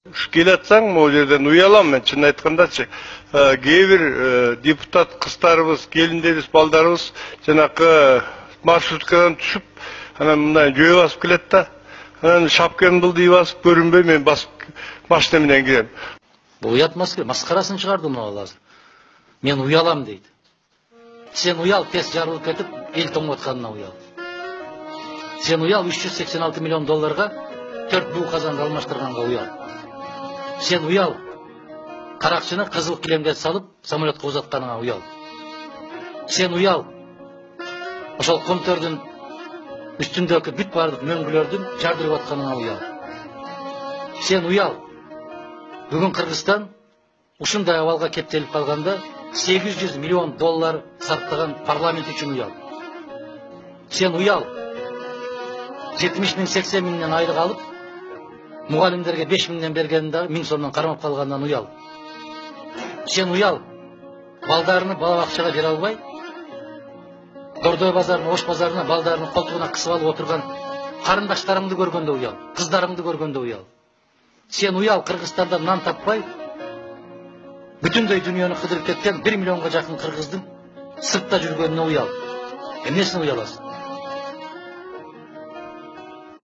Келатсаң, ол жерден уялам мен, чын айтқандачы. Кейбір депутат қыстарыбыз, келіндеріміз, балдарыбыз жаңағы маршруткадан түсіп, мындай жөө басып келет та, шапканы былдый басып көрінбей, мен басып машинамен кирем. Бұл ұят масқарасын шығарды мына азыр. Мен уялам дейді. Сен уял, тез жарылып кетіп, ел тоңып отқанына уял. Сен уял 386 миллион долларға 4 бу қазанды алмаштырғанға уял. Сен уял, қарақшыны қызыл кілемге салып, самолетқа ұзатқаныңа уял. Сен уял, ошол комтердің үстіндегі бүт бардық мөңгілердің жардырып атқаныңа уял. Сен уял, бүгін Қырғызстан ушундай авалға кептеліп қалғанда 800 миллион доллар сарптаған парламент үшін уял. Сен уял, 70 мың 80 мыңнан айлық алып, мұғалімдерге 5 мыңнан бергенде 1000 сомнан қармап қалғаннан уял. Сен уял, балдарыны балабақшаға бере албай, Дордой базарына, Ош базарына балдарының қолтығына қысып алып отырған қарындаштарыңды көргенде уял, қыздарыңды көргенде уял. Сен уял, Қырғызстанда нан таппай, бүтіндей дүниені қыдырып кеткен 1 миллионға жақын қырғыздың сыртта жүргеніне уял. Несіне уяласың?